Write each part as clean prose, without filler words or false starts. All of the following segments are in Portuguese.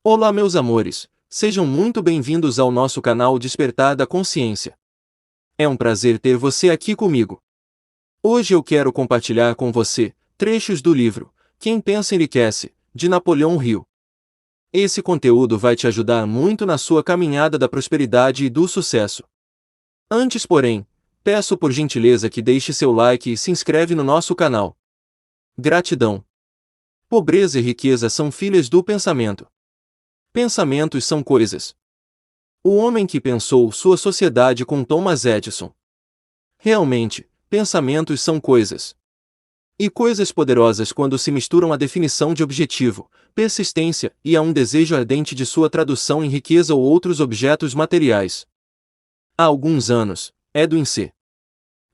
Olá, meus amores, sejam muito bem-vindos ao nosso canal Despertar da Consciência. É um prazer ter você aqui comigo. Hoje eu quero compartilhar com você trechos do livro Quem Pensa Enriquece, de Napoleão Hill. Esse conteúdo vai te ajudar muito na sua caminhada da prosperidade e do sucesso. Antes, porém, peço por gentileza que deixe seu like e se inscreve no nosso canal. Gratidão. Pobreza e riqueza são filhas do pensamento. Pensamentos são coisas. O homem que pensou sua sociedade com Thomas Edison. Realmente, pensamentos são coisas. E coisas poderosas quando se misturam à definição de objetivo, persistência e a um desejo ardente de sua tradução em riqueza ou outros objetos materiais. Há alguns anos, Edwin C.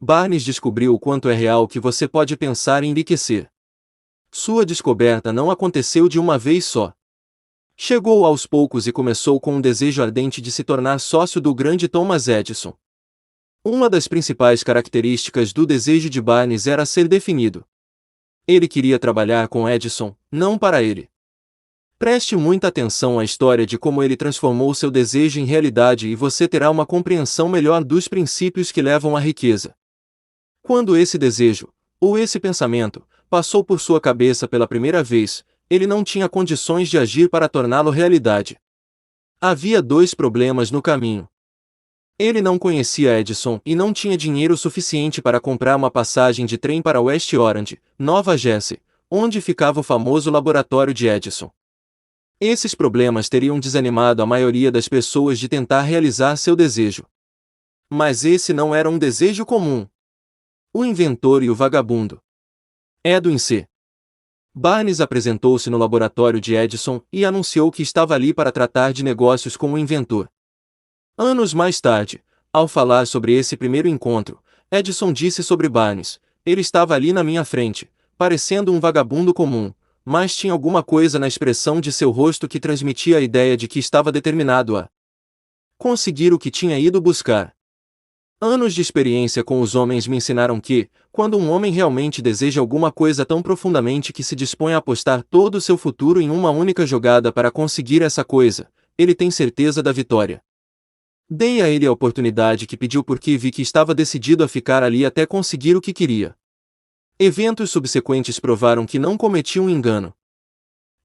Barnes descobriu o quanto é real que você pode pensar em enriquecer. Sua descoberta não aconteceu de uma vez só. Chegou aos poucos e começou com um desejo ardente de se tornar sócio do grande Thomas Edison. Uma das principais características do desejo de Barnes era ser definido. Ele queria trabalhar com Edison, não para ele. Preste muita atenção à história de como ele transformou seu desejo em realidade e você terá uma compreensão melhor dos princípios que levam à riqueza. Quando esse desejo, ou esse pensamento, passou por sua cabeça pela primeira vez, ele não tinha condições de agir para torná-lo realidade. Havia dois problemas no caminho. Ele não conhecia Edison e não tinha dinheiro suficiente para comprar uma passagem de trem para West Orange, Nova Jersey, onde ficava o famoso laboratório de Edison. Esses problemas teriam desanimado a maioria das pessoas de tentar realizar seu desejo. Mas esse não era um desejo comum. O inventor e o vagabundo. Edwin C. Barnes apresentou-se no laboratório de Edison e anunciou que estava ali para tratar de negócios com o inventor. Anos mais tarde, ao falar sobre esse primeiro encontro, Edison disse sobre Barnes: ele estava ali na minha frente, parecendo um vagabundo comum, mas tinha alguma coisa na expressão de seu rosto que transmitia a ideia de que estava determinado a conseguir o que tinha ido buscar. Anos de experiência com os homens me ensinaram que, quando um homem realmente deseja alguma coisa tão profundamente que se dispõe a apostar todo o seu futuro em uma única jogada para conseguir essa coisa, ele tem certeza da vitória. Dei a ele a oportunidade que pediu porque vi que estava decidido a ficar ali até conseguir o que queria. Eventos subsequentes provaram que não cometi um engano.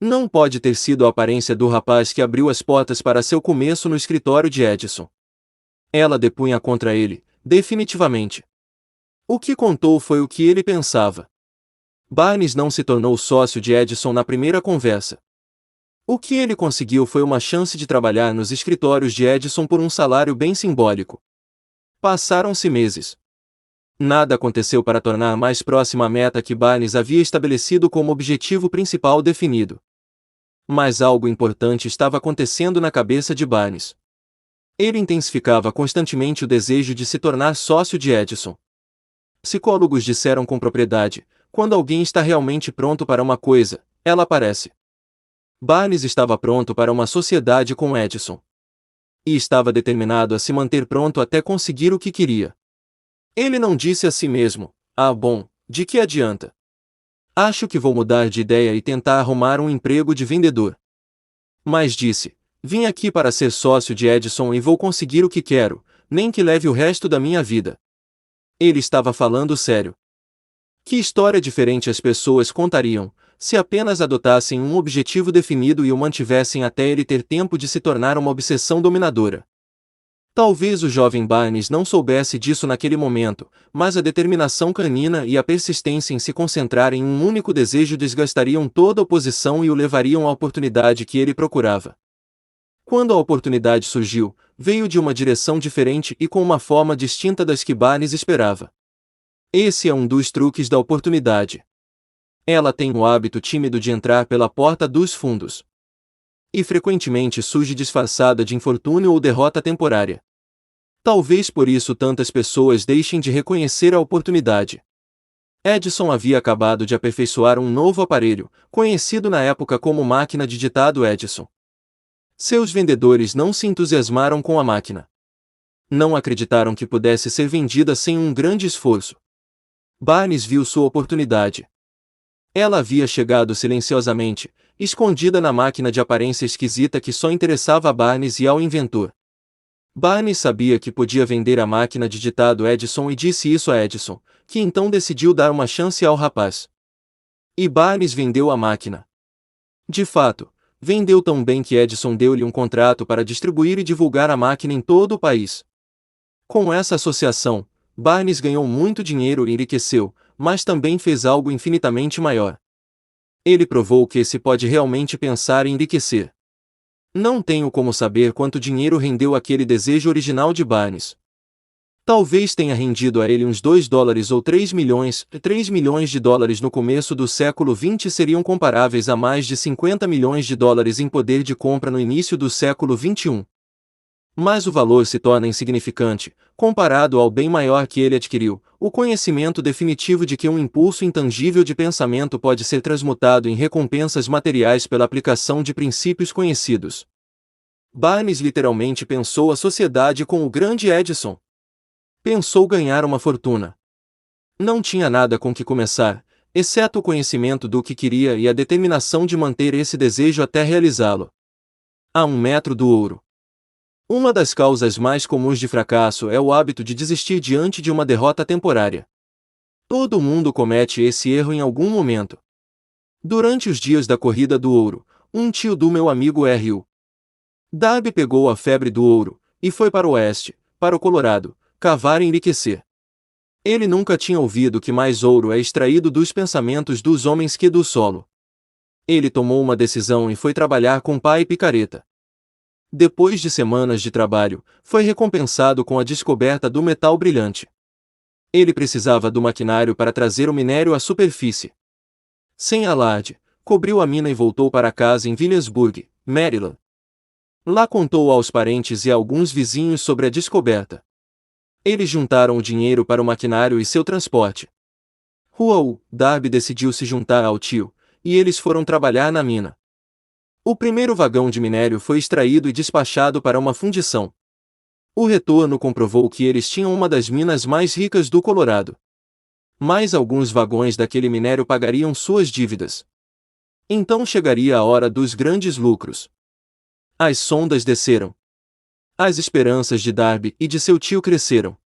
Não pode ter sido a aparência do rapaz que abriu as portas para seu começo no escritório de Edison. Ela depunha contra ele, definitivamente. O que contou foi o que ele pensava. Barnes não se tornou sócio de Edison na primeira conversa. O que ele conseguiu foi uma chance de trabalhar nos escritórios de Edison por um salário bem simbólico. Passaram-se meses. Nada aconteceu para tornar mais próxima a meta que Barnes havia estabelecido como objetivo principal definido. Mas algo importante estava acontecendo na cabeça de Barnes. Ele intensificava constantemente o desejo de se tornar sócio de Edison. Psicólogos disseram com propriedade: quando alguém está realmente pronto para uma coisa, ela aparece. Barnes estava pronto para uma sociedade com Edison. E estava determinado a se manter pronto até conseguir o que queria. Ele não disse a si mesmo: ah, bom, de que adianta? Acho que vou mudar de ideia e tentar arrumar um emprego de vendedor. Mas disse: vim aqui para ser sócio de Edison e vou conseguir o que quero, nem que leve o resto da minha vida. Ele estava falando sério. Que história diferente as pessoas contariam, se apenas adotassem um objetivo definido e o mantivessem até ele ter tempo de se tornar uma obsessão dominadora. Talvez o jovem Barnes não soubesse disso naquele momento, mas a determinação canina e a persistência em se concentrar em um único desejo desgastariam toda a oposição e o levariam à oportunidade que ele procurava. Quando a oportunidade surgiu, veio de uma direção diferente e com uma forma distinta das que Barnes esperava. Esse é um dos truques da oportunidade. Ela tem o hábito tímido de entrar pela porta dos fundos. E frequentemente surge disfarçada de infortúnio ou derrota temporária. Talvez por isso tantas pessoas deixem de reconhecer a oportunidade. Edison havia acabado de aperfeiçoar um novo aparelho, conhecido na época como máquina de ditado Edison. Seus vendedores não se entusiasmaram com a máquina. Não acreditaram que pudesse ser vendida sem um grande esforço. Barnes viu sua oportunidade. Ela havia chegado silenciosamente, escondida na máquina de aparência esquisita que só interessava a Barnes e ao inventor. Barnes sabia que podia vender a máquina de ditado Edison e disse isso a Edison, que então decidiu dar uma chance ao rapaz. E Barnes vendeu a máquina. De fato, vendeu tão bem que Edison deu-lhe um contrato para distribuir e divulgar a máquina em todo o país. Com essa associação, Barnes ganhou muito dinheiro e enriqueceu, mas também fez algo infinitamente maior. Ele provou que se pode realmente pensar em enriquecer. Não tenho como saber quanto dinheiro rendeu aquele desejo original de Barnes. Talvez tenha rendido a ele uns $2 ou 3 milhões. 3 milhões de dólares no começo do século XX seriam comparáveis a mais de 50 milhões de dólares em poder de compra no início do século XXI. Mas o valor se torna insignificante, comparado ao bem maior que ele adquiriu, o conhecimento definitivo de que um impulso intangível de pensamento pode ser transmutado em recompensas materiais pela aplicação de princípios conhecidos. Barnes literalmente pensou a sociedade com o grande Edison. Pensou ganhar uma fortuna. Não tinha nada com que começar, exceto o conhecimento do que queria e a determinação de manter esse desejo até realizá-lo. A 1 metro do ouro. Uma das causas mais comuns de fracasso é o hábito de desistir diante de uma derrota temporária. Todo mundo comete esse erro em algum momento. Durante os dias da corrida do ouro, um tio do meu amigo R.U. Darby pegou a febre do ouro, e foi para o oeste, para o Colorado, cavar e enriquecer. Ele nunca tinha ouvido que mais ouro é extraído dos pensamentos dos homens que do solo. Ele tomou uma decisão e foi trabalhar com pá e picareta. Depois de semanas de trabalho, foi recompensado com a descoberta do metal brilhante. Ele precisava do maquinário para trazer o minério à superfície. Sem alarde, cobriu a mina e voltou para casa em Williamsburg, Maryland. Lá contou aos parentes e a alguns vizinhos sobre a descoberta. Eles juntaram o dinheiro para o maquinário e seu transporte. Darby decidiu se juntar ao tio, e eles foram trabalhar na mina. O primeiro vagão de minério foi extraído e despachado para uma fundição. O retorno comprovou que eles tinham uma das minas mais ricas do Colorado. Mais alguns vagões daquele minério pagariam suas dívidas. Então chegaria a hora dos grandes lucros. As sondas desceram. As esperanças de Darby e de seu tio cresceram.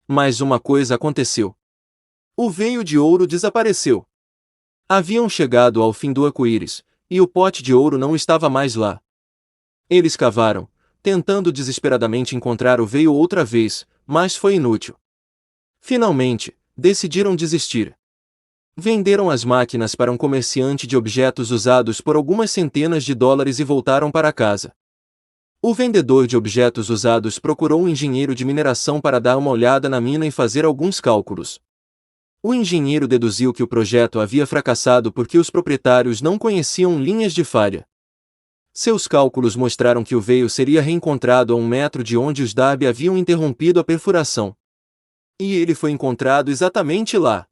Mas uma coisa aconteceu. O veio de ouro desapareceu. Haviam chegado ao fim do arco-íris, e o pote de ouro não estava mais lá. Eles cavaram, tentando desesperadamente encontrar o veio outra vez, mas foi inútil. Finalmente, decidiram desistir. Venderam as máquinas para um comerciante de objetos usados por algumas centenas de dólares e voltaram para casa. O vendedor de objetos usados procurou um engenheiro de mineração para dar uma olhada na mina e fazer alguns cálculos. O engenheiro deduziu que o projeto havia fracassado porque os proprietários não conheciam linhas de falha. Seus cálculos mostraram que o veio seria reencontrado a 1 metro de onde os Darby haviam interrompido a perfuração. E ele foi encontrado exatamente lá.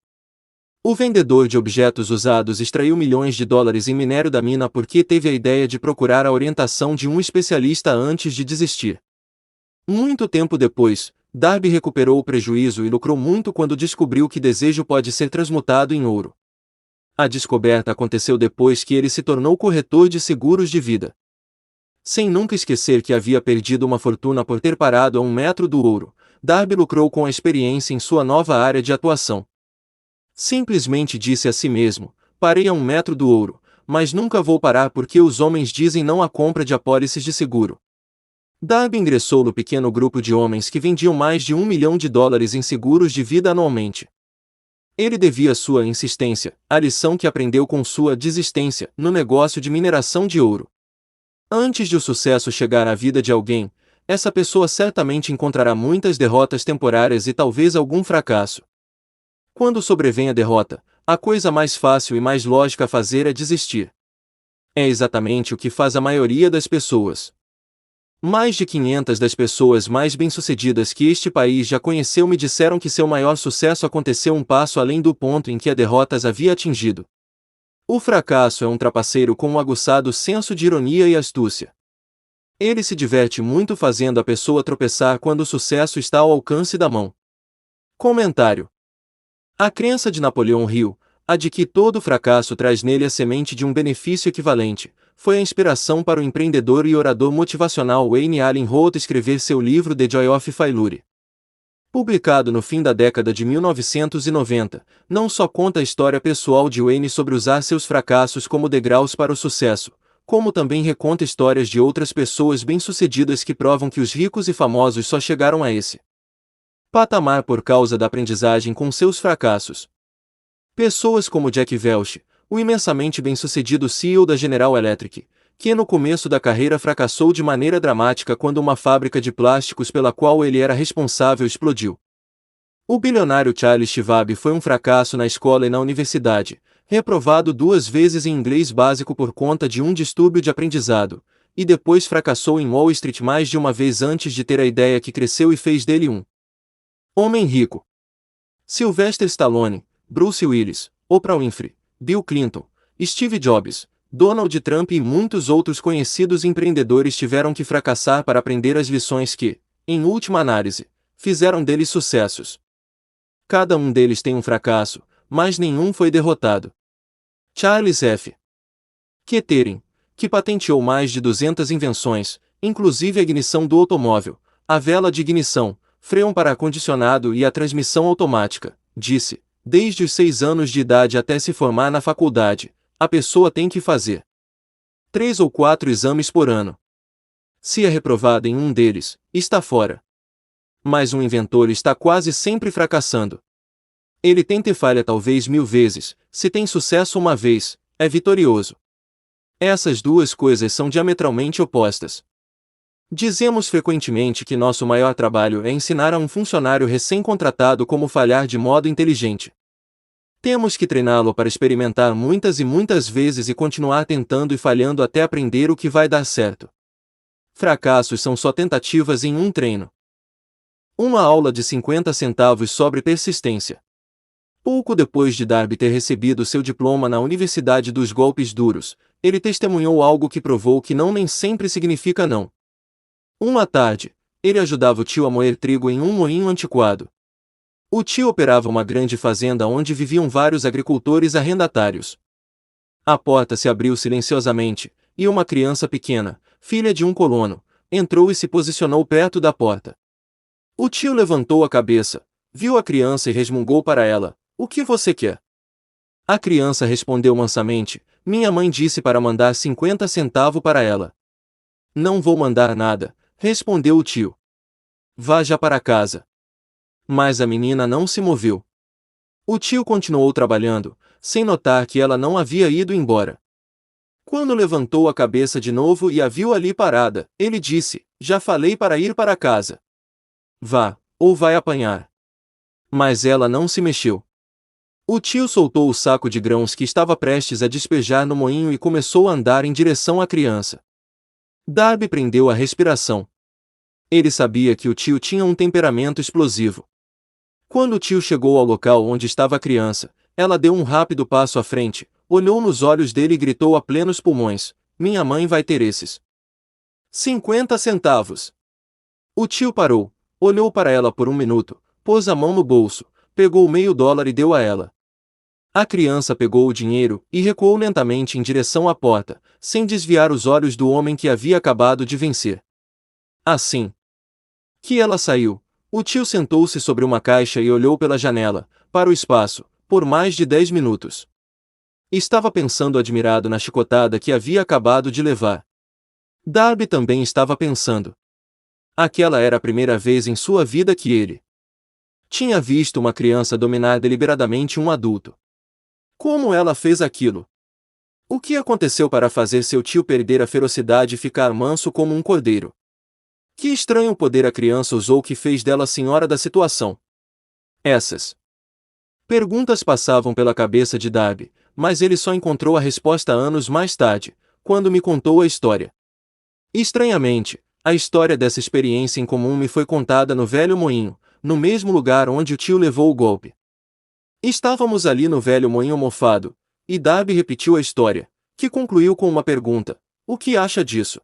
O vendedor de objetos usados extraiu milhões de dólares em minério da mina porque teve a ideia de procurar a orientação de um especialista antes de desistir. Muito tempo depois, Darby recuperou o prejuízo e lucrou muito quando descobriu que desejo pode ser transmutado em ouro. A descoberta aconteceu depois que ele se tornou corretor de seguros de vida. Sem nunca esquecer que havia perdido uma fortuna por ter parado a 1 metro do ouro, Darby lucrou com a experiência em sua nova área de atuação. Simplesmente disse a si mesmo: parei a 1 metro do ouro, mas nunca vou parar porque os homens dizem não à compra de apólices de seguro. Darby ingressou no pequeno grupo de homens que vendiam mais de $1 milhão em seguros de vida anualmente. Ele devia sua insistência, a lição que aprendeu com sua desistência, no negócio de mineração de ouro. Antes de o sucesso chegar à vida de alguém, essa pessoa certamente encontrará muitas derrotas temporárias e talvez algum fracasso. Quando sobrevém a derrota, a coisa mais fácil e mais lógica a fazer é desistir. É exatamente o que faz a maioria das pessoas. Mais de 500 das pessoas mais bem-sucedidas que este país já conheceu me disseram que seu maior sucesso aconteceu um passo além do ponto em que a derrota as havia atingido. O fracasso é um trapaceiro com um aguçado senso de ironia e astúcia. Ele se diverte muito fazendo a pessoa tropeçar quando o sucesso está ao alcance da mão. Comentário. A crença de Napoleão Hill, a de que todo fracasso traz nele a semente de um benefício equivalente, foi a inspiração para o empreendedor e orador motivacional Wayne Allen Roth escrever seu livro The Joy of Failure. Publicado no fim da década de 1990, não só conta a história pessoal de Wayne sobre usar seus fracassos como degraus para o sucesso, como também reconta histórias de outras pessoas bem-sucedidas que provam que os ricos e famosos só chegaram a esse patamar por causa da aprendizagem com seus fracassos. Pessoas como Jack Welch, o imensamente bem-sucedido CEO da General Electric, que no começo da carreira fracassou de maneira dramática quando uma fábrica de plásticos pela qual ele era responsável explodiu. O bilionário Charles Schwab foi um fracasso na escola e na universidade, reprovado 2 vezes em inglês básico por conta de um distúrbio de aprendizado, e depois fracassou em Wall Street mais de uma vez antes de ter a ideia que cresceu e fez dele um homem rico. Sylvester Stallone, Bruce Willis, Oprah Winfrey, Bill Clinton, Steve Jobs, Donald Trump e muitos outros conhecidos empreendedores tiveram que fracassar para aprender as lições que, em última análise, fizeram deles sucessos. Cada um deles tem um fracasso, mas nenhum foi derrotado. Charles F. Kettering, que patenteou mais de 200 invenções, inclusive a ignição do automóvel, a vela de ignição, freio para ar-condicionado e a transmissão automática, disse: desde os 6 anos de idade até se formar na faculdade, a pessoa tem que fazer 3 ou 4 exames por ano. Se é reprovada em um deles, está fora. Mas um inventor está quase sempre fracassando. Ele tenta e falha talvez 1000 vezes, se tem sucesso uma vez, é vitorioso. Essas duas coisas são diametralmente opostas. Dizemos frequentemente que nosso maior trabalho é ensinar a um funcionário recém-contratado como falhar de modo inteligente. Temos que treiná-lo para experimentar muitas e muitas vezes e continuar tentando e falhando até aprender o que vai dar certo. Fracassos são só tentativas em um treino. Uma aula de 50 centavos sobre persistência. Pouco depois de Darby ter recebido seu diploma na Universidade dos Golpes Duros, ele testemunhou algo que provou que não nem sempre significa não. Uma tarde, ele ajudava o tio a moer trigo em um moinho antiquado. O tio operava uma grande fazenda onde viviam vários agricultores arrendatários. A porta se abriu silenciosamente, e uma criança pequena, filha de um colono, entrou e se posicionou perto da porta. O tio levantou a cabeça, viu a criança e resmungou para ela: "O que você quer?" A criança respondeu mansamente: "Minha mãe disse para mandar 50 centavos para ela." "Não vou mandar nada", respondeu o tio. "Vá já para casa." Mas a menina não se moveu. O tio continuou trabalhando, sem notar que ela não havia ido embora. Quando levantou a cabeça de novo e a viu ali parada, ele disse: "Já falei para ir para casa. Vá, ou vai apanhar." Mas ela não se mexeu. O tio soltou o saco de grãos que estava prestes a despejar no moinho e começou a andar em direção à criança. Darby prendeu a respiração. Ele sabia que o tio tinha um temperamento explosivo. Quando o tio chegou ao local onde estava a criança, ela deu um rápido passo à frente, olhou nos olhos dele e gritou a plenos pulmões: "Minha mãe vai ter esses 50 centavos." O tio parou, olhou para ela por um minuto, pôs a mão no bolso, pegou $0,5 e deu a ela. A criança pegou o dinheiro e recuou lentamente em direção à porta, sem desviar os olhos do homem que havia acabado de vencer. Assim que ela saiu, o tio sentou-se sobre uma caixa e olhou pela janela, para o espaço, por mais de 10 minutos. Estava pensando admirado na chicotada que havia acabado de levar. Darby também estava pensando. Aquela era a primeira vez em sua vida que ele tinha visto uma criança dominar deliberadamente um adulto. Como ela fez aquilo? O que aconteceu para fazer seu tio perder a ferocidade e ficar manso como um cordeiro? Que estranho poder a criança usou que fez dela a senhora da situação? Essas perguntas passavam pela cabeça de Darby, mas ele só encontrou a resposta anos mais tarde, quando me contou a história. Estranhamente, a história dessa experiência em comum me foi contada no velho moinho, no mesmo lugar onde o tio levou o golpe. Estávamos ali no velho moinho mofado, e Darby repetiu a história, que concluiu com uma pergunta: "O que acha disso?"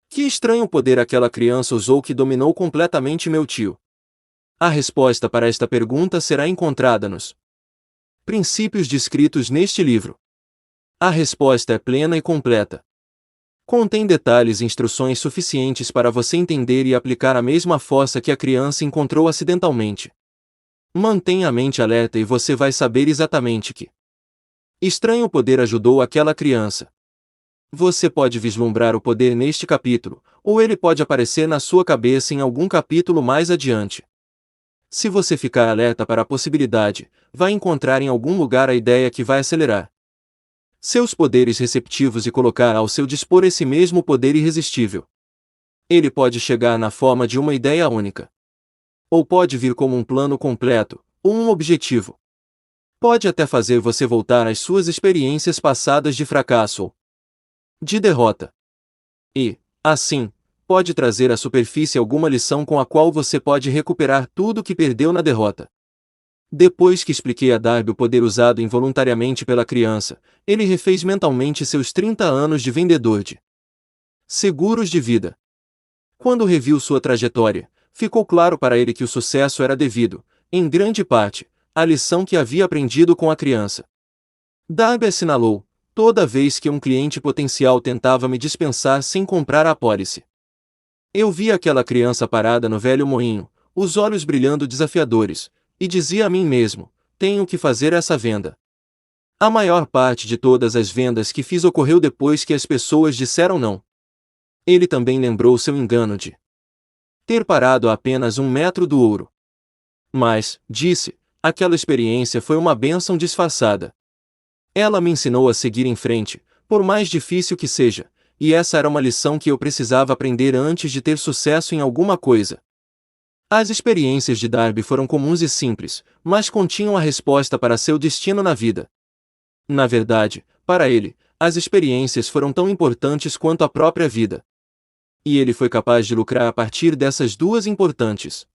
Que estranho poder aquela criança usou que dominou completamente meu tio. A resposta para esta pergunta será encontrada nos Princípios descritos neste livro. A resposta é plena e completa. Contém detalhes e instruções suficientes para você entender e aplicar a mesma força que a criança encontrou acidentalmente. Mantenha a mente alerta e você vai saber exatamente que estranho poder ajudou aquela criança. Você pode vislumbrar o poder neste capítulo, ou ele pode aparecer na sua cabeça em algum capítulo mais adiante. Se você ficar alerta para a possibilidade, vai encontrar em algum lugar a ideia que vai acelerar seus poderes receptivos e colocar ao seu dispor esse mesmo poder irresistível. Ele pode chegar na forma de uma ideia única. Ou pode vir como um plano completo, ou um objetivo. Pode até fazer você voltar às suas experiências passadas de fracasso ou de derrota. E, assim, pode trazer à superfície alguma lição com a qual você pode recuperar tudo o que perdeu na derrota. Depois que expliquei a Darby o poder usado involuntariamente pela criança, ele refez mentalmente seus 30 anos de vendedor de seguros de vida. Quando reviu sua trajetória, ficou claro para ele que o sucesso era devido, em grande parte, à lição que havia aprendido com a criança. Darby assinalou: toda vez que um cliente potencial tentava me dispensar sem comprar a apólice, eu via aquela criança parada no velho moinho, os olhos brilhando desafiadores, e dizia a mim mesmo: tenho que fazer essa venda. A maior parte de todas as vendas que fiz ocorreu depois que as pessoas disseram não. Ele também lembrou seu engano de ter parado a apenas 1 metro do ouro. Mas, disse, aquela experiência foi uma bênção disfarçada. Ela me ensinou a seguir em frente, por mais difícil que seja, e essa era uma lição que eu precisava aprender antes de ter sucesso em alguma coisa. As experiências de Darby foram comuns e simples, mas continham a resposta para seu destino na vida. Na verdade, para ele, as experiências foram tão importantes quanto a própria vida. E ele foi capaz de lucrar a partir dessas duas importantes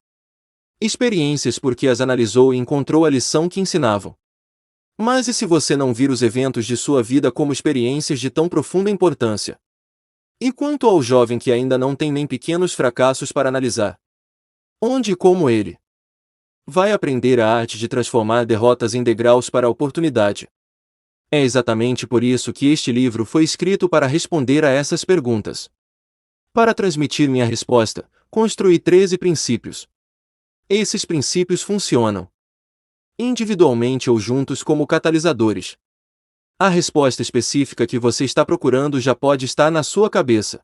experiências porque as analisou e encontrou a lição que ensinavam. Mas e se você não vir os eventos de sua vida como experiências de tão profunda importância? E quanto ao jovem que ainda não tem nem pequenos fracassos para analisar? Onde e como ele vai aprender a arte de transformar derrotas em degraus para a oportunidade? É exatamente por isso que este livro foi escrito para responder a essas perguntas. Para transmitir minha resposta, construí 13 princípios. Esses princípios funcionam individualmente ou juntos como catalisadores. A resposta específica que você está procurando já pode estar na sua cabeça.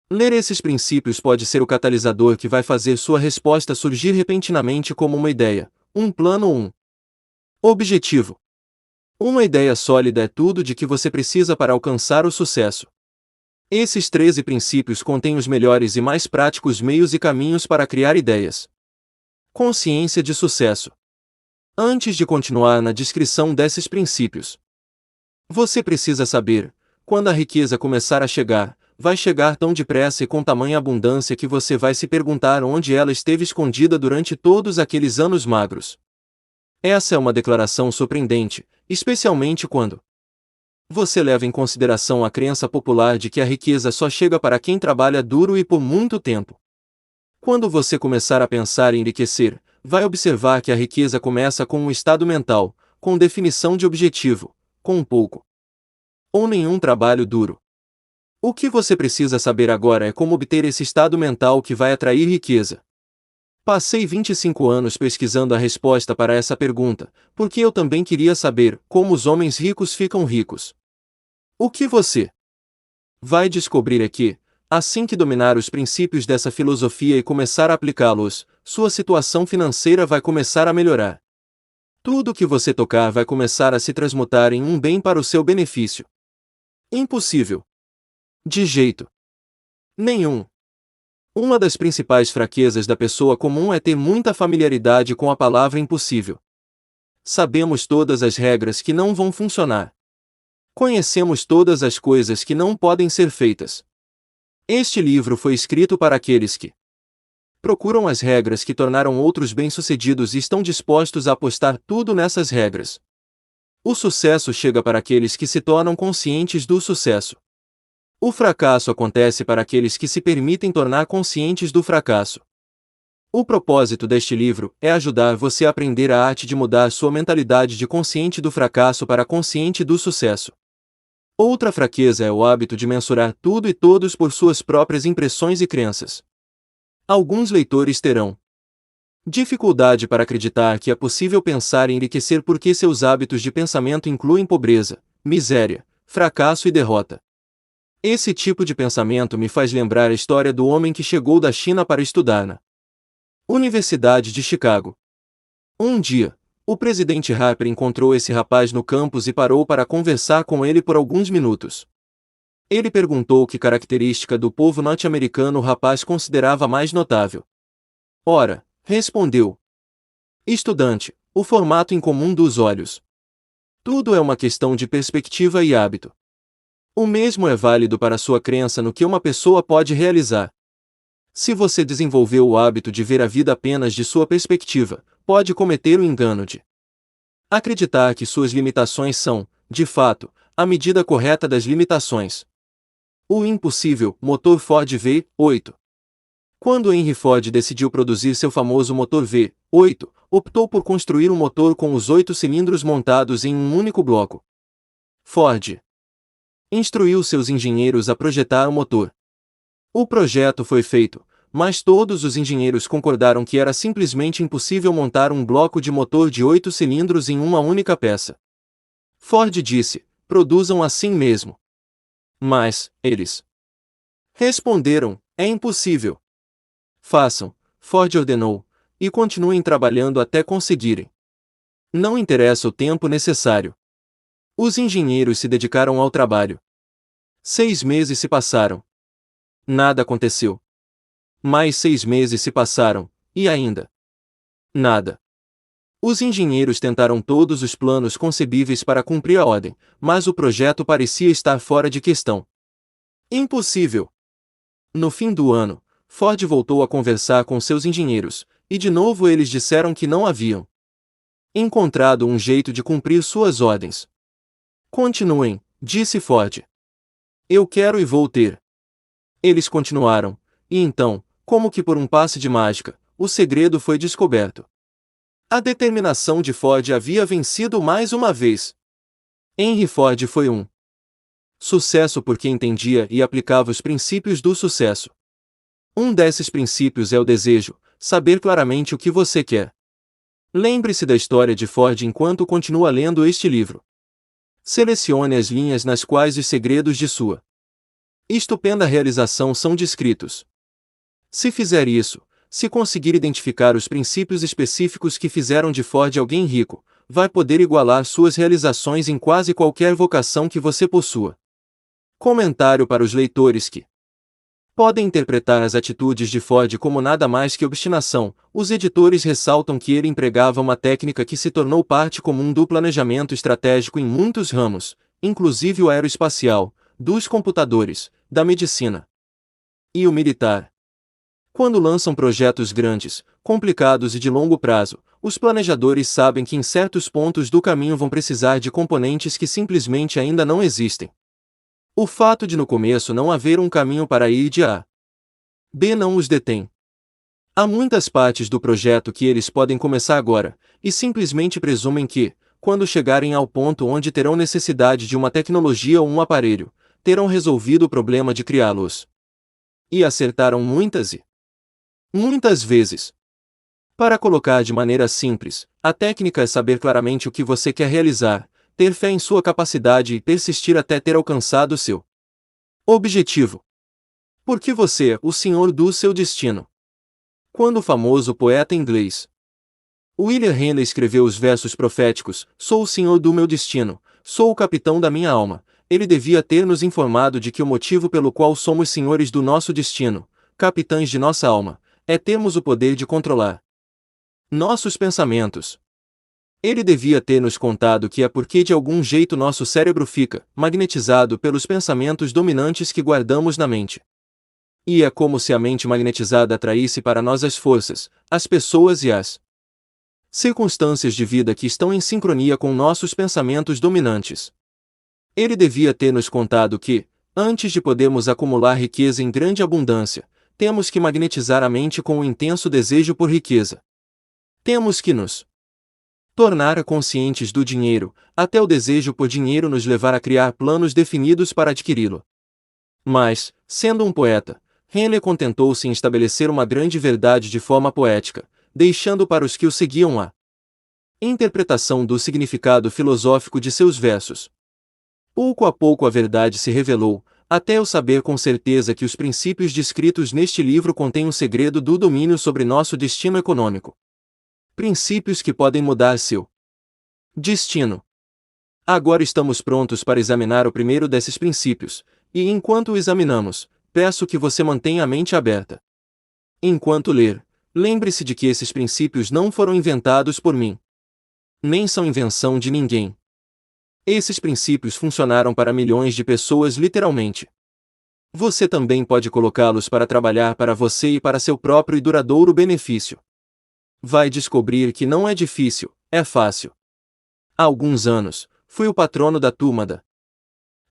Ler esses princípios pode ser o catalisador que vai fazer sua resposta surgir repentinamente como uma ideia, um plano ou um objetivo. Uma ideia sólida é tudo de que você precisa para alcançar o sucesso. Esses 13 princípios contêm os melhores e mais práticos meios e caminhos para criar ideias. Consciência de sucesso. Antes de continuar na descrição desses princípios, você precisa saber, quando a riqueza começar a chegar, vai chegar tão depressa e com tamanha abundância que você vai se perguntar onde ela esteve escondida durante todos aqueles anos magros. Essa é uma declaração surpreendente, especialmente quando você leva em consideração a crença popular de que a riqueza só chega para quem trabalha duro e por muito tempo. Quando você começar a pensar em enriquecer, vai observar que a riqueza começa com um estado mental, com definição de objetivo, com um pouco ou nenhum trabalho duro. O que você precisa saber agora é como obter esse estado mental que vai atrair riqueza. Passei 25 anos pesquisando a resposta para essa pergunta, porque eu também queria saber como os homens ricos ficam ricos. O que você vai descobrir é que, assim que dominar os princípios dessa filosofia e começar a aplicá-los, sua situação financeira vai começar a melhorar. Tudo que você tocar vai começar a se transmutar em um bem para o seu benefício. Impossível. De jeito nenhum. Uma das principais fraquezas da pessoa comum é ter muita familiaridade com a palavra impossível. Sabemos todas as regras que não vão funcionar. Conhecemos todas as coisas que não podem ser feitas. Este livro foi escrito para aqueles que procuram as regras que tornaram outros bem-sucedidos e estão dispostos a apostar tudo nessas regras. O sucesso chega para aqueles que se tornam conscientes do sucesso. O fracasso acontece para aqueles que se permitem tornar conscientes do fracasso. O propósito deste livro é ajudar você a aprender a arte de mudar sua mentalidade de consciente do fracasso para consciente do sucesso. Outra fraqueza é o hábito de mensurar tudo e todos por suas próprias impressões e crenças. Alguns leitores terão dificuldade para acreditar que é possível pensar em enriquecer porque seus hábitos de pensamento incluem pobreza, miséria, fracasso e derrota. Esse tipo de pensamento me faz lembrar a história do homem que chegou da China para estudar na Universidade de Chicago. Um dia, o presidente Harper encontrou esse rapaz no campus e parou para conversar com ele por alguns minutos. Ele perguntou que característica do povo norte-americano o rapaz considerava mais notável. Ora, respondeu: estudante, o formato incomum dos olhos. Tudo é uma questão de perspectiva e hábito. O mesmo é válido para sua crença no que uma pessoa pode realizar. Se você desenvolveu o hábito de ver a vida apenas de sua perspectiva, pode cometer o engano de acreditar que suas limitações são, de fato, a medida correta das limitações. O impossível motor Ford V8. Quando Henry Ford decidiu produzir seu famoso motor V8, optou por construir um motor com os 8 cilindros montados em um único bloco. Ford instruiu seus engenheiros a projetar o motor. O projeto foi feito, mas todos os engenheiros concordaram que era simplesmente impossível montar um bloco de motor de 8 cilindros em uma única peça. Ford disse: produzam assim mesmo. Mas, eles responderam: é impossível. Façam, Ford ordenou, e continuem trabalhando até conseguirem. Não interessa o tempo necessário. Os engenheiros se dedicaram ao trabalho. 6 meses se passaram. Nada aconteceu. Mais 6 meses se passaram, e ainda nada. Os engenheiros tentaram todos os planos concebíveis para cumprir a ordem, mas o projeto parecia estar fora de questão. Impossível! No fim do ano, Ford voltou a conversar com seus engenheiros, e de novo eles disseram que não haviam encontrado um jeito de cumprir suas ordens. Continuem, disse Ford. Eu quero e vou ter. Eles continuaram, e então, como que por um passe de mágica, o segredo foi descoberto. A determinação de Ford havia vencido mais uma vez. Henry Ford foi um sucesso porque entendia e aplicava os princípios do sucesso. Um desses princípios é o desejo, saber claramente o que você quer. Lembre-se da história de Ford enquanto continua lendo este livro. Selecione as linhas nas quais os segredos de sua estupenda realização são descritos. Se fizer isso, se conseguir identificar os princípios específicos que fizeram de Ford alguém rico, vai poder igualar suas realizações em quase qualquer vocação que você possua. Comentário para os leitores que podem interpretar as atitudes de Ford como nada mais que obstinação. Os editores ressaltam que ele empregava uma técnica que se tornou parte comum do planejamento estratégico em muitos ramos, inclusive o aeroespacial, dos computadores, da medicina e o militar. Quando lançam projetos grandes, complicados e de longo prazo, os planejadores sabem que em certos pontos do caminho vão precisar de componentes que simplesmente ainda não existem. O fato de no começo não haver um caminho para ir de A a B não os detém. Há muitas partes do projeto que eles podem começar agora, e simplesmente presumem que, quando chegarem ao ponto onde terão necessidade de uma tecnologia ou um aparelho, terão resolvido o problema de criá-los. E acertaram muitas vezes. Para colocar de maneira simples, a técnica é saber claramente o que você quer realizar, ter fé em sua capacidade e persistir até ter alcançado seu objetivo. Porque você é o senhor do seu destino. Quando o famoso poeta inglês William Henley escreveu os versos proféticos, "Sou o senhor do meu destino, sou o capitão da minha alma", ele devia ter nos informado de que o motivo pelo qual somos senhores do nosso destino, capitães de nossa alma, é termos o poder de controlar nossos pensamentos. Ele devia ter nos contado que é porque de algum jeito nosso cérebro fica magnetizado pelos pensamentos dominantes que guardamos na mente. E é como se a mente magnetizada atraísse para nós as forças, as pessoas e as circunstâncias de vida que estão em sincronia com nossos pensamentos dominantes. Ele devia ter nos contado que, antes de podermos acumular riqueza em grande abundância, temos que magnetizar a mente com um intenso desejo por riqueza. Temos que nos tornar conscientes do dinheiro, até o desejo por dinheiro nos levar a criar planos definidos para adquiri-lo. Mas, sendo um poeta, Henley contentou-se em estabelecer uma grande verdade de forma poética, deixando para os que o seguiam a interpretação do significado filosófico de seus versos. Pouco a pouco a verdade se revelou, até eu saber com certeza que os princípios descritos neste livro contêm o segredo do domínio sobre nosso destino econômico. Princípios que podem mudar seu destino. Agora estamos prontos para examinar o primeiro desses princípios, e enquanto o examinamos, peço que você mantenha a mente aberta. Enquanto ler, lembre-se de que esses princípios não foram inventados por mim. Nem são invenção de ninguém. Esses princípios funcionaram para milhões de pessoas literalmente. Você também pode colocá-los para trabalhar para você e para seu próprio e duradouro benefício. Vai descobrir que não é difícil, é fácil. Há alguns anos, fui o patrono da turma da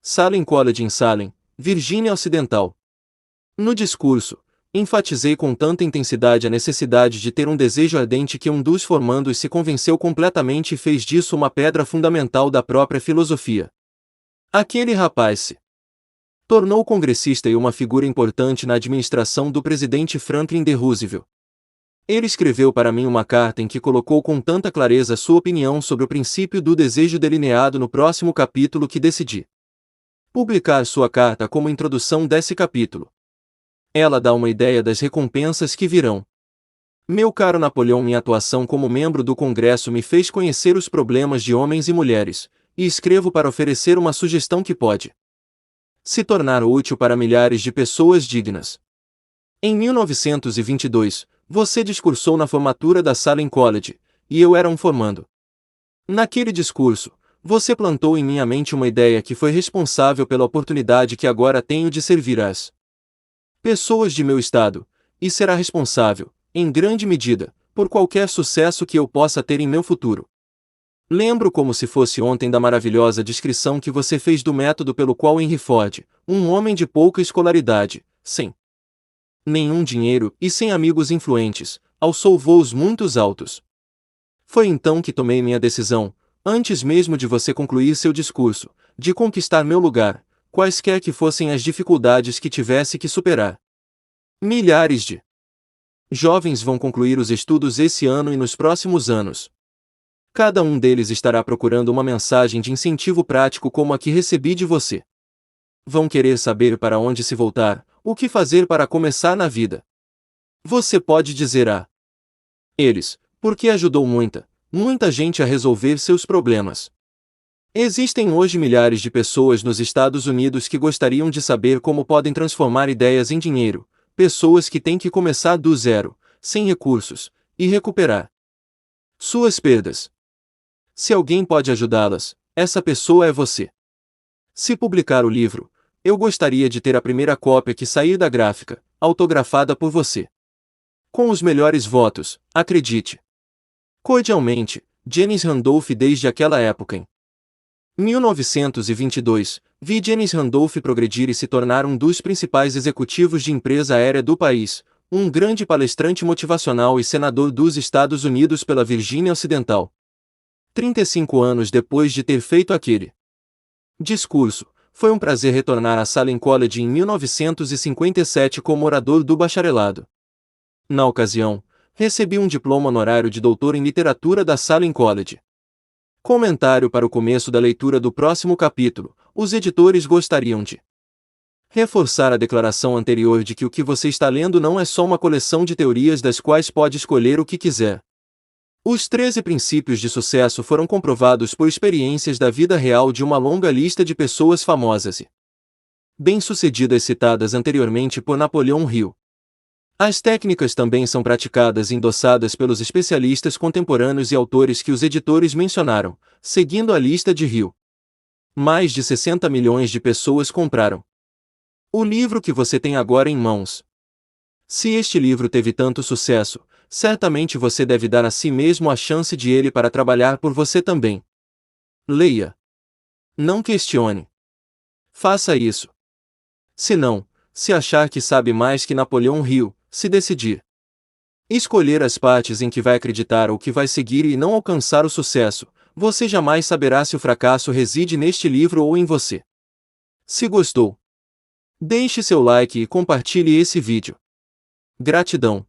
Salem College em Salem, Virgínia Ocidental. No discurso, enfatizei com tanta intensidade a necessidade de ter um desejo ardente que um dos formandos se convenceu completamente e fez disso uma pedra fundamental da própria filosofia. Aquele rapaz se tornou congressista e uma figura importante na administração do presidente Franklin D. Roosevelt. Ele escreveu para mim uma carta em que colocou com tanta clareza sua opinião sobre o princípio do desejo delineado no próximo capítulo que decidi publicar sua carta como introdução desse capítulo. Ela dá uma ideia das recompensas que virão. Meu caro Napoleão, minha atuação como membro do Congresso me fez conhecer os problemas de homens e mulheres, e escrevo para oferecer uma sugestão que pode se tornar útil para milhares de pessoas dignas. Em 1922, você discursou na formatura da Salem College, e eu era um formando. Naquele discurso, você plantou em minha mente uma ideia que foi responsável pela oportunidade que agora tenho de servir às pessoas de meu estado, e será responsável, em grande medida, por qualquer sucesso que eu possa ter em meu futuro. Lembro como se fosse ontem da maravilhosa descrição que você fez do método pelo qual Henry Ford, um homem de pouca escolaridade, sem nenhum dinheiro e sem amigos influentes, alçou voos muito altos. Foi então que tomei minha decisão, antes mesmo de você concluir seu discurso, de conquistar meu lugar, quaisquer que fossem as dificuldades que tivesse que superar. Milhares de jovens vão concluir os estudos esse ano e nos próximos anos. Cada um deles estará procurando uma mensagem de incentivo prático como a que recebi de você. Vão querer saber para onde se voltar, o que fazer para começar na vida. Você pode dizer a eles, porque ajudou muita gente a resolver seus problemas. Existem hoje milhares de pessoas nos Estados Unidos que gostariam de saber como podem transformar ideias em dinheiro, pessoas que têm que começar do zero, sem recursos, e recuperar suas perdas. Se alguém pode ajudá-las, essa pessoa é você. Se publicar o livro, eu gostaria de ter a primeira cópia que sair da gráfica, autografada por você. Com os melhores votos, acredite. Cordialmente, Janis Randolph. Desde aquela época em 1922, vi Janis Randolph progredir e se tornar um dos principais executivos de empresa aérea do país, um grande palestrante motivacional e senador dos Estados Unidos pela Virgínia Ocidental. 35 anos depois de ter feito aquele discurso, foi um prazer retornar a Salem College em 1957 como orador do bacharelado. Na ocasião, recebi um diploma honorário de doutor em literatura da Salem College. Comentário para o começo da leitura do próximo capítulo: os editores gostariam de reforçar a declaração anterior de que o que você está lendo não é só uma coleção de teorias das quais pode escolher o que quiser. Os 13 princípios de sucesso foram comprovados por experiências da vida real de uma longa lista de pessoas famosas e bem-sucedidas citadas anteriormente por Napoleão Hill. As técnicas também são praticadas e endossadas pelos especialistas contemporâneos e autores que os editores mencionaram, seguindo a lista de Hill. Mais de 60 milhões de pessoas compraram o livro que você tem agora em mãos. Se este livro teve tanto sucesso, certamente você deve dar a si mesmo a chance de ele para trabalhar por você também. Leia. Não questione. Faça isso. Se não, se achar que sabe mais que Napoleão Hill, se decidir. Escolher as partes em que vai acreditar ou que vai seguir e não alcançar o sucesso, você jamais saberá se o fracasso reside neste livro ou em você. Se gostou, deixe seu like e compartilhe esse vídeo. Gratidão.